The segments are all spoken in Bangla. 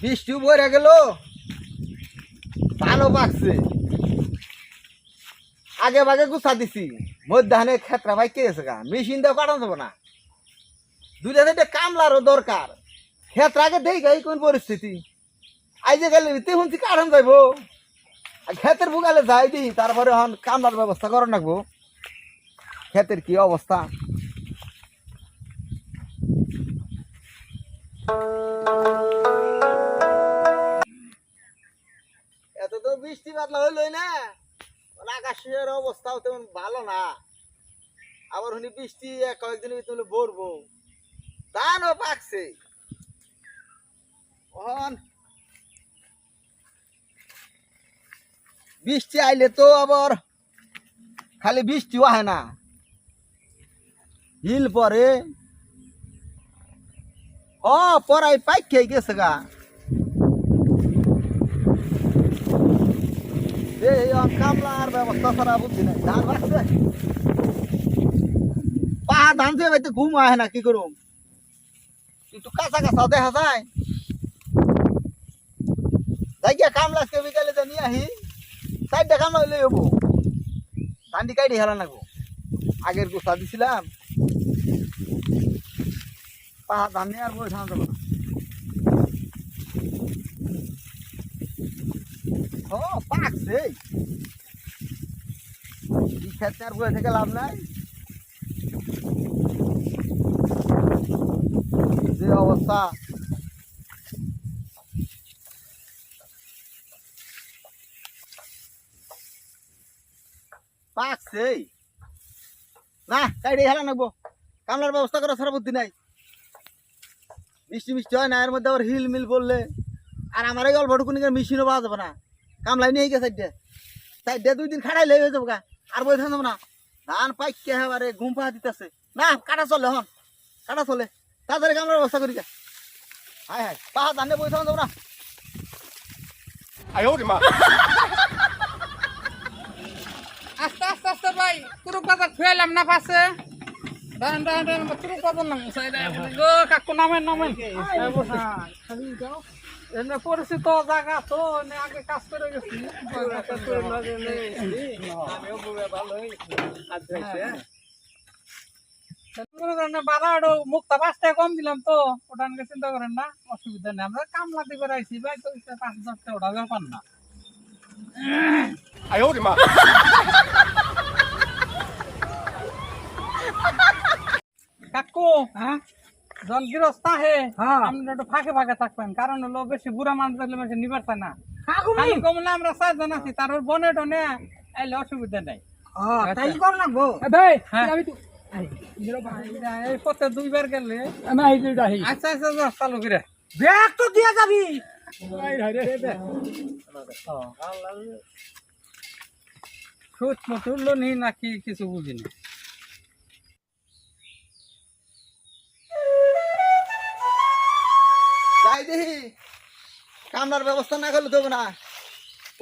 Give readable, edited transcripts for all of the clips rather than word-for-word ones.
বৃষ্টি বইরা গেল, ধানও পাকছে। আগে ভাগে গুছা দিছি, মধ্যাহ্নে ক্ষেত্রা ভাই কে গেছে গা, মেশিন দিয়ে কাটানো যাবো না। দুইটা তিনটে কামলারও দরকার। ক্ষেত্র আগে দেই গাই কোন পরিস্থিতি। আইজে গেলে শুনছি কাটান যাইবো, ক্ষেতের বুকালে যাই দিই, তারপরে হন কামলার ব্যবস্থা করা লাগবো। ক্ষেতের কি অবস্থা। এত তো বৃষ্টি বাদলা হইলই না, আকাশের অবস্থাও তেমন ভালো না। আবার শুনি বৃষ্টি কয়েকদিন ভিতরে ভরবো, ধানও পাকছে। বৃষ্টি আইলে তো আবার খালি বৃষ্টিও হয় না, হিল পরে পরাই পাইক খেয়ে গেছে গা। কামলার ব্যবস্থা ছাড়া বুদ্ধি নাই। ধান পাকছে, পাহাড় ধান দিয়ে ভাই ঘুম আহে না, কি করুম। একটু কাঁচা কাঁচা দেখা যায়। যাই গিয়া কামলা আজকে বিকালে নিয়ে আহি, 4টা কামলা হইলে হবো। ধানটি কাইটি হেলা লাগবো, আগের গোসা দিছিলাম। পাহাড় ধান নিয়ে আর বই ধান যাবো না। পাকছে, ক্ষেত্রে আর বই থেকে লাভ নাই। যে অবস্থা, পাকছে না, কাইটি হেলা লাগবো। কামলার ব্যবস্থা করা ছাড়া বুদ্ধি নাই। বৃষ্টি মিষ্টি হয় না, এর মধ্যে আবার হিল মিল বললে আর আমার এই অল্প টুকুনি মেশিনও পাওয়া যাবে না। কামলাই নিয়ে গেছে 4টা 2 দিন খাটাইলে হয়ে যাবো গা, আর বই থাকবো না। ধান পাইকে এবারে ঘুম পাহা দিতেছে না, কাটা চলে হন, কাটা চলে। তাড়াতাড়ি কামলার ব্যবস্থা করি যা। হায় হায়, পাহা ধানে বই থাকবো না। আস্তে আস্তে আস্তে ভাই, পুরো বাজার ফেলাম না পাশে। দাঁড়ান দাঁড়ান দাঁড়ান, পুরো বাজার নাম গো, কাকু নামেন নামেন। এনে পরিচিত জায়গা তো, আগে কাজ করে গেছি। মুক্তা 5 টাকা কম দিলাম তো, ওটা নিয়ে চিন্তা করেন না, অসুবিধা নেই। আমরা কামলা দিকে রাখছি ভাই, তো 5-10 টাকা ওটা ব্যাপার না। কাকু জন গৃহস্থ হে, আপনি একটু ফাঁকে ফাঁকে থাকবেন, কারণ হলো বেশি বুড়া মানুষ থাকলে মানুষ নিবার চায় না। কমলে আমরা 4 জন আছি, তার বনে টনে এলে অসুবিধা নেই। তাই কর না গো এই পথে 2 বার গেলে আচ্ছা আচ্ছা যা, চালু করে ব্যাগ তো দিয়া যাবি। সুচ মতুল্য নি নাকি কিছু বুঝিনি। যাই দেখি, কামলার ব্যবস্থা না করলে দেবো না।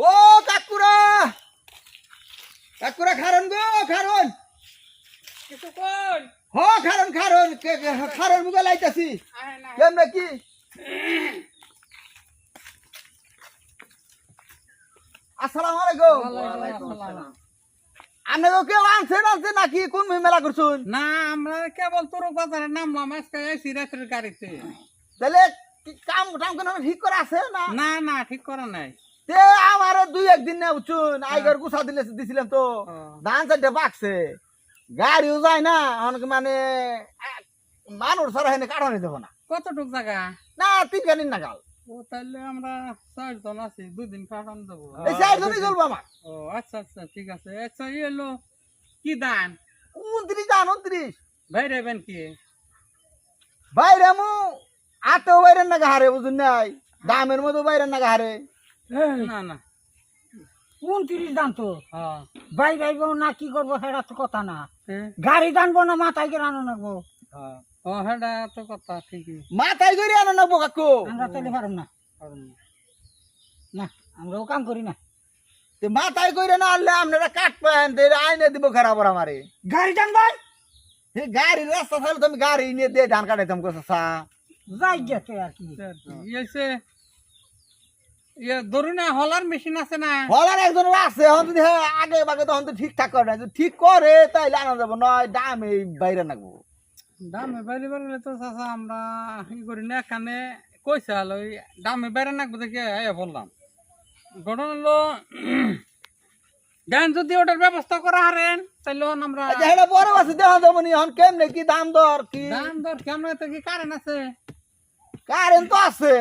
ও কাকুরা, কাকুরা খারণ গো, খারণ। কিছু কোন খারণ খারণ খারণ মুখে লাইতাছি। কেমনে কি আসসালামু আলাইকুম। আপনাকে কেউ আনছে নাকি কোন মেলা করছুন? না, আমরা কেবল তোর বাজারে নামলাম, আজকে এসি রাত্রের গাড়িতে। তাহলে কাম টাম কোনো ঠিক করে আছে না? না না, ঠিক করা নাই। তে আমার 2-1 দিন না উঠছুন, আইগর গুছা দিছিলাম তো, ধান 4টা পাকছে, গাড়িও যায় না, অনেক মানে মানুষ ছাড়া হেনে কাটানো যাবো না। কতটুক জায়গা? না 3 গাড়ির নাগাল। ও তাহলে আমরা 4 জন আছি, 2 দিন কাটান দেবো। এই 4 জনই চলবো আমার। ও আচ্ছা আচ্ছা, ঠিক আছে। আচ্ছা এলো কি দান? 29 দান 29 ভাই রেবেন কি বাইরে মু আতেও বাইরের নাগা হারে, বুঝুন নাই, দামের মতো বাইরের নাগা হারে। না না 29 দান তো হ্যাঁ বাই যাইব না, কি করবো সেটা তো কথা না। তে, গাড়ি টানবো না, মাথায় করে আনো নাকবো। হ্যাঁ ও হেডা তো কথা ঠিকই। মাথায় করে আনো না কাকু, আমরা চলে পারব না, না আমরাও কাম করি না। মাথায় করে না আনলে আপনারা কাটবেন, আইনে দিব খারাপ আমারে। গাড়ি টানবেন, এই গাড়ির রাস্তা থাকলে তুমি গাড়ি নিয়ে দিয়ে ধান কাটাইতাম কোথা। যাই গেছে আর কি। ইয়েছে ইয়ে ধরুন না হলার মেশিন আছে না হলার একজনের আছে এখন যদি আগে বাগে তখন তো ঠিকঠাক করে না যদি ঠিক করে তাইলে আনা যাবো নয় দাম এই বাইরে নাকবো দামে বাইরে বেরোলে তো চাচা আমরা ই করি না এখানে কইছে হলো ওই দামে বাইরে নাকবো দেখে বললাম ঘটনা হলো দেন যদি ওটার ব্যবস্থা করা হারেন তাহলে আমরা আচ্ছা এটা বড় আছে দেখা যাবো নি এখন কেমনে কি দাম দর কি দাম দর কেমন তো কি কারেন্ট আছে কারেন্ট তো আছে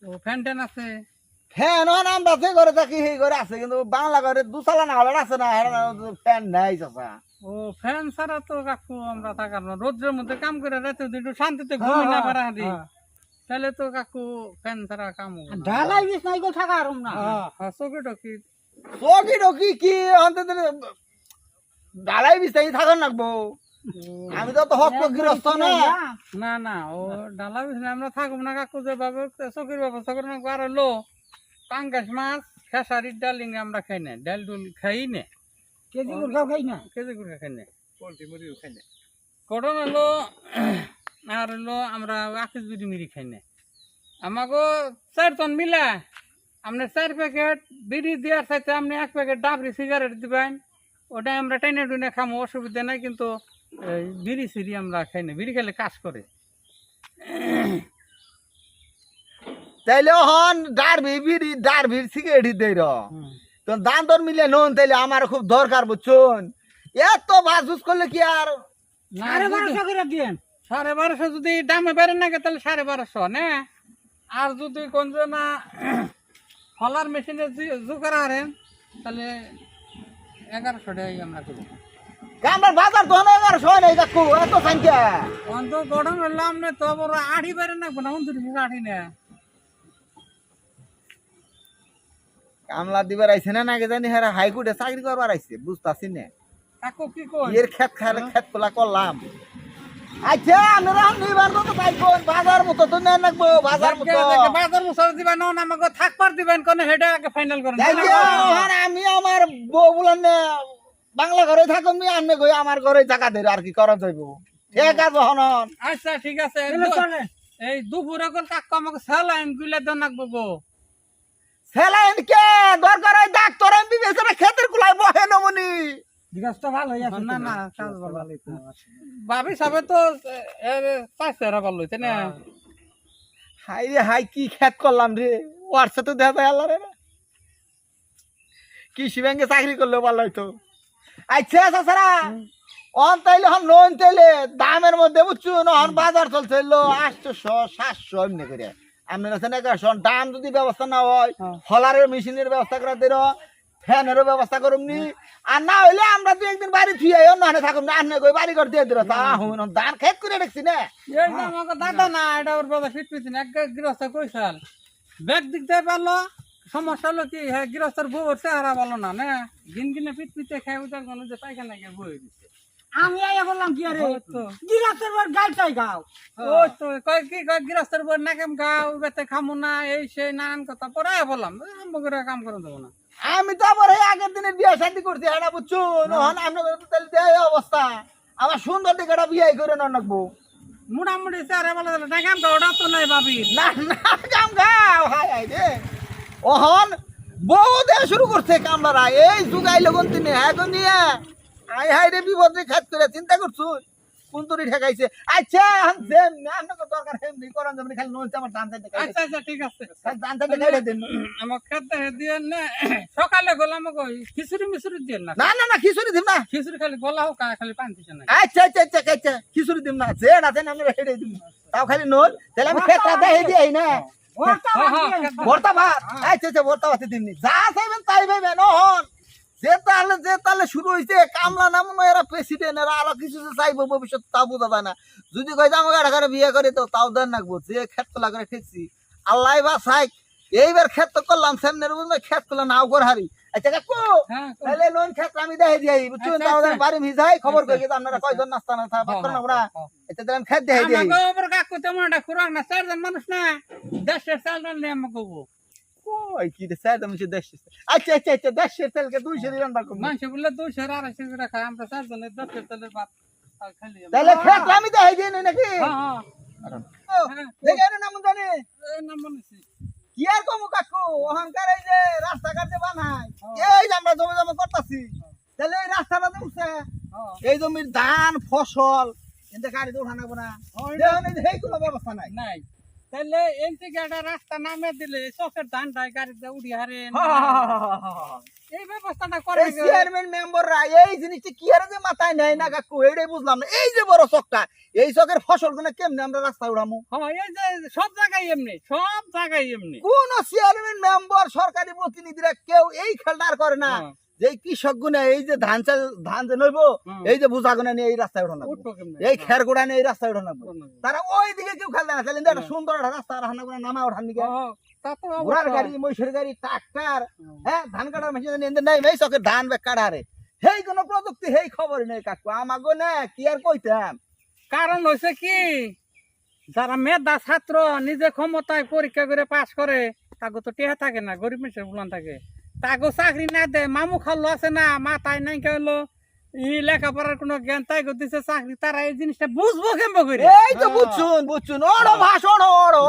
ও ফ্যান ট্যান আছে ফ্যান আমরা যে ঘরে থাকি সেই ঘরে আছে কিন্তু বাংলা ঘরে দুসালা না হলে আছে না ফ্যান নাই চাচা ও ফ্যান ছাড়া তো কাকু আমরা থাকার না রোদ্রের মধ্যে কাম করে রাতে একটু শান্তিতে ঘুমি না পারা হারি তাহলে তো কাকু ফ্যান ছাড়া কাম হবে না। ঢালাই বিছ নাই গো থাকা আর না চোখে টকি চকি টকি কি অন্তত ডালাই বিস্তারি থাকার নাকবো আমি তো হক গৃহস্থ না না না ও ডালা বিছনা আমরা থাকবো না কাকু যে ভাবে চোখের ব্যবস্থা করে না আর হলো পাঙ্গাস মাছ খেসারির ডালিং আমরা খাই না ডাল ডুল খাই না কেজি গুড় খাই না কেজি করে খাই না পোলট্রি মুরগিও খাই না কটন হলো আর হলো আমরা আকিস বিড়ি মিড়ি খাই না আমাকে 4 টন মিলা আপনি 4 প্যাকেট বিড়ি দেওয়ার সাথে আপনি 1 প্যাকেট ডাবরি সিগারেট দিবেন ওটা আমরা টেনে টুনে খামো অসুবিধা নাই কিন্তু বিড়ি সিড়ি আমরা খাই না বিড়ি খেলে কাজ করে তাইলে হন ডারভি সিগারেট দেই র তো দাম দর মিলে নন তাইলে আমার খুব দরকার বুঝছুন এত বাসুস করলে কি আর আরে 1200 করে দিয়েন 1250 যদি দামে বেড়ে না তাহলে 1250 না আর যদি কোন না ফলার মেশিনে জোগাড় হারেন তাহলে 1100 টাকাই আমরা করবো আমার বাজার তো না আর সয় নাই কাকু এত সংখ্যা অন্ত গঠন হলাম না তো বড় আড়ি বেড়ে না 29 আড়ি না কামলা দিবার আইছে না নাকি জানি হ্যাঁ হাইকোর্টে চাকরি করবার আইছে বুঝতাছি না কাকু কি কই এর ক্ষেত খালে ক্ষেত খোলা করলাম আচ্ছা আমরা নিবার মতো পাইবো বাজার মতো তো না নাকবো বাজার মতো বাজার মুসর দিবেন না আমাকে থাকবার দিবেন কোন হেডা আগে ফাইনাল করেন আমি আমার বউ বলেন বাংলা ঘরে থাকুন আমি কই আমার ঘরে টাকা দেব আর কি করা যাইব ঠিক আছে হনন আচ্ছা ঠিক আছে এই দুপুরে কোন কাকু আমাকে স্যালাইন গুলা দেন নাকবো গো স্যালাইন কে দরকার হয় ডাক্তার এমবি বেচারা ক্ষেতের কুলাই বহে নমনি বিকাশটা ভালো হয়ে আছে না না কাজ ভালো ভাবি সাবে তো পাইছে রা ভালো হইছে না হাই রে হাই কি ক্ষেত করলাম রে হোয়াটসঅ্যাপ তো দেখা যায় আল্লাহ রে কৃষি ব্যাংকে চাকরি করলে ভালো হইতো আচ্ছা চাচারা অন তাইলে হন লোন তাইলে দামের মধ্যে বুঝছো হন বাজার চলছে 800 700 এমনি করে আপনার কাছে 1100 দাম যদি ব্যবস্থা না হয় হলারের মেশিনের ব্যবস্থা করে দিল ফ্যানেরও ব্যবস্থা করুম নি আর না হইলে আমরা তো একদিন বাড়ি থুয়ে অন্য হানে থাকুম না আপনি কই বাড়ি ঘর দিয়ে দিল তা হুন ধান খেত করে দেখছি না এই না আমাকে দাদা না এটা ওর বাবা ফিট ফিট না এক গৃহস্থ কইছাল ব্যাগ দিক দিয়ে পারলো সমস্যা হলো কি হ্যাঁ গৃহস্থর বউর চেহারা ভালো না না দিন দিনে ফিট ফিটে খাই উঠার কোনো যে পায়খানা গিয়ে বই দিচ্ছে আমি আইয়া বললাম কি আরে গিরাতের বার গাইটাই গাও ও তো কয় কি কয় গৃহস্থর বউর না কেম খাও বেতে খামু না এই সেই নানান কথা পরে বললাম করে কাম করে দেবো না আমি তো আবার এই আগের দিনের বিয়ে শান্তি করছি হ্যাঁ বুঝছো হন আপনার তাহলে দেয় অবস্থা আমার সুন্দর দিকে একটা বিয়ে করে না রাখবো মোটামুটি চেহারা ভালো না কাম খাও ওটা তো নাই ভাবি না না কাম খাও হাই হাই রে ওহন বউ দেয়া শুরু করছে কামলারা এই যুগাই লগন তিনি হ্যাঁ গো নিয়ে হাই হাই রে বিপদে খাত করে চিন্তা করছো কোন তরি ঠেকাইছে আচ্ছা এখন দেন না আপনাকে দরকার হেমনি করান যাবেন খালি নইছে আমার দান চাইতে আচ্ছা আচ্ছা ঠিক আছে দান চাইতে খাইলে দেন আমার খেতে দিয়ে না সকালে গলাম কই খিচুড়ি মিচুড়ি দিয়ে না না না না খিচুড়ি দিম না খিচুড়ি খালি গলা হোক খালি পানি দিছে না আচ্ছা আচ্ছা আচ্ছা আচ্ছা খিচুড়ি দিম না যে আছে না আমরা হেডে দিম তাও খালি নল তাহলে আমি খেতটা দেই দিই না ভর্তা ভাত আচ্ছা আচ্ছা ভর্তা ভাত দিমনি যা চাইবেন তাই পাইবেন হন যে তাহলে শুরু হইছে কামলা নাম এরা প্রেসিডেন্ট এরা আরো কিছু যে চাইবো ভবিষ্যৎ তা বোঝা যায় না যদি কই আমাকে এখানে বিয়ে করে তো তাও দেন নাকবো যে ক্ষেত তোলা করে ঠেকছি আল্লাহ বা সাইক এইবার ক্ষেত তো করলাম সামনের বুঝলো ক্ষেত তোলা নাও করে হারি আচ্ছা কাকু তাহলে লোন ক্ষেত আমি দেখে দিই বুঝছো তাও বাড়ি ভিজাই খবর কই যে আপনারা কয়জন নাস্তা না থাকা পারেন আমরা এটা তো আমি ক্ষেত দেখে দিই আমাকে ওপর কাকু তেমন একটা খুরাক না চারজন মানুষ না দেশের চাল ডাল আমাকে কবো ওই কি রে স্যার আমি দেখছি আচ্ছা আচ্ছা আচ্ছা 10 তেলকে 200 দিলাম বাকু মানুষ বললে 200 250 করে খায় আমরা চারজনের 10 তেলের ভাত খালি তাহলে ক্ষেত আমি দেখে দিই নাকি হ্যাঁ দেখে না নাম জানি এই নাম মনে কি আর কমু কাকু অহংকার ফসল এতে গাড়িতে উঠানো না সেই কোনো ব্যবস্থা নাই নাই তাহলে এন থেকে একটা রাস্তা নামে দিলে চকের ধানটাই গাড়িতে উড়ি হারে এই ব্যবস্থাটা করে এই চেয়ারম্যান মেম্বাররা এই জিনিসটা কি আর যে মাথায় নেয় না কাকু এটাই বুঝলাম না এই যে বড় চকটা এই চকের ফসলগুলো কেমনে আমরা রাস্তায় উড়ামু এই যে সব জায়গায় এমনি কোন চেয়ারম্যান মেম্বার সরকারি প্রতিনিধিরা কেউ এই খেলটা আর করে না যে কৃষক গুনে এই যে ধান যে নইব এই যে বুঝা গুনে নিয়ে এই রাস্তায় উঠানো এই খের গোড়া নিয়ে এই রাস্তায় উঠানো তারা ওই দিকে কেউ খেলতে না তাহলে একটা সুন্দর একটা রাস্তা রান্না করে নামা ওঠান দিকে ঘোড়ার গাড়ি মহিষের গাড়ি ট্রাক্টর হ্যাঁ ধান কাটার মেশিন নেই এই চকের ধান বেগ কাটারে সেই কোনো প্রযুক্তি সেই খবরই নেই কাকু আমাগো না কি আর কইতাম কারণ হয়েছে কি যারা মেধা ছাত্র নিজে ক্ষমতায় পরীক্ষা করে পাস করে তাকে তো টেহা থাকে না গরিব মানুষের বুলান থাকে তাকে চাকরি না দেয় মামু খাল্লো আছে না মাথায় নাই কেলো ই লেখাপড়ার কোনো জ্ঞান তাই দিছে চাকরি তারা এই জিনিসটা বুঝবো কেমন করে এই তো বুঝছুন ওড়ো ভাষণ ওড়ো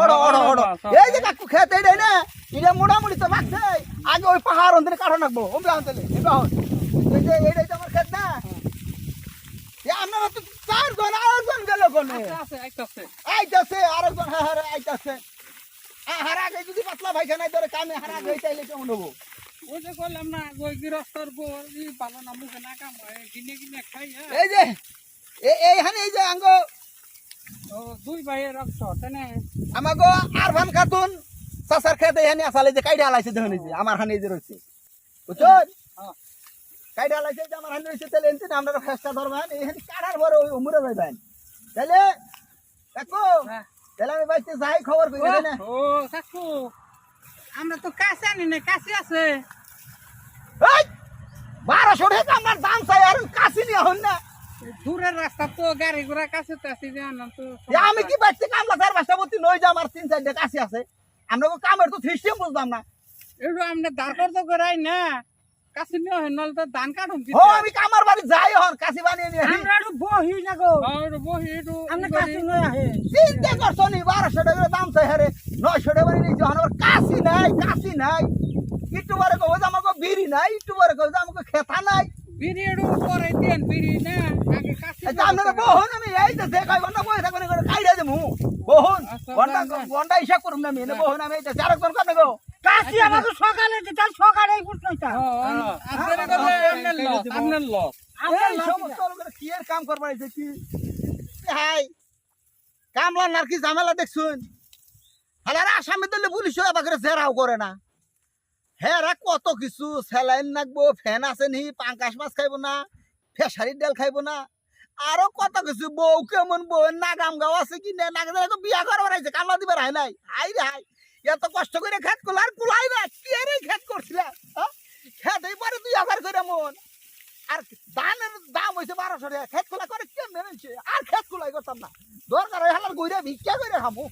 এই যে কাকু খেতে দেয় না এটা মোটামুটি তো বাগছে আগে ওই পাহাড় অন্তরে কাঠো নাকবো ওমরা অন্তরে এই যে এইটাই তো আমার খেত না আপনারা তো 4 জন আরেকজন গেল কোনে আইতাছে আরেকজন হ্যাঁ আইতাছে আর আগে যদি পাতলা ভাইখানায় ধরে কামে হারা গই তাইলে কেমন হবো ওই যে বললাম না ওই গৃহস্থর ভালো না মুখে না কাম হয় কিনে খাই এই যে এইখানে এই যে আঙ্গ দুই ভাইয়ের রক্ত তাই আমাগো আরভান খাতুন চাচার খেতে এখানে আসালে যে কাইডা আলাইছে দেখুন এই যে আমার হানে এই যে রয়েছে বুঝছেন কাইডা আলাইছে যে আমার হানে রয়েছে তাহলে এনতে আমরা ফেসটা ধরবেন এখানে কাটার বড় উমরে যাইবেন তাহলে দেখো তাহলে আমি বাইতে যাই খবর কই না ও কাকু আমরা তো কাছে আনি না কাছে আছে এই 1200 টাকা আমার দাম চাই আর কাছে নিয়ে হন না দূরের রাস্তা তো গাড়ি ঘোড়া কাছে তো আছে জানেন তো আমি কি বাইতে কামলা 4-5টা বতি নই যে আমার 3-4টা কাছে আছে আমরা কামের তো সিস্টেম বুঝলাম না একটু আমরা দাঁড় করতে করাই না কাছে নিয়ে হয় নাহলে তো ধান কাটুন ও আমি কামার বাড়ি যাই হন কাছে বানিয়ে নিয়ে আমরা একটু বহি না গো বহি একটু আমরা কাছে নয় আহে চিন্তা করছো নি 1200 টাকা দাম চাই হারে 900 টাকা বানিয়ে নিয়ে আমার কাছে নাই একটু বারে কই যে আমাকে বিড়ি নাই একটু বারে কই যে আমাকে খেতা নাই বিড়ি একটু পরে দেন বিড়ি না আগে কাছে আচ্ছা আপনারা বহুন আমি এই যে দেখাই বন্ধ বই থাকবেন করে কাইরা দেমু বহুন ঘন্টা হিসাব করুম না আমি এনে বহুন আমি এই যে আরেকজন কানে গো কাছে আমাকে সকালে দিতে সকালে ফুটনইতা আপনার লস এই সমস্ত লোকের কি এর কাম করবার আইছে কি হাই কামলা নার কি ঝামেলা দেখছুন হালারা আসামি দিলে পুলিশ আবার জেরাও করে না হেরা কত কিছু স্যালাইন নাকবো ফ্যান আছে নি পাঙ্কাশ মাছ খাইবো না ফেসারির ডাল খাইবো না আরো কত কিছু বউ কেমন বউ নাগাম গাও আছে কি না নাগাম বিয়া করবার আইছে কামলা দিবার হয় নাই হাই রে হাই এত কষ্ট করে খেত কুলার কুলাই না কি রে খেত করছিলা খেত এই পরে 2000 করে মন আর ধানের দাম হইছে 1200 টাকা খেত কুলা করে কেমনে নেছে আর খেত কুলাই করতাম না দরকার হয় হালার গইরা ভিক্ষা করে খামু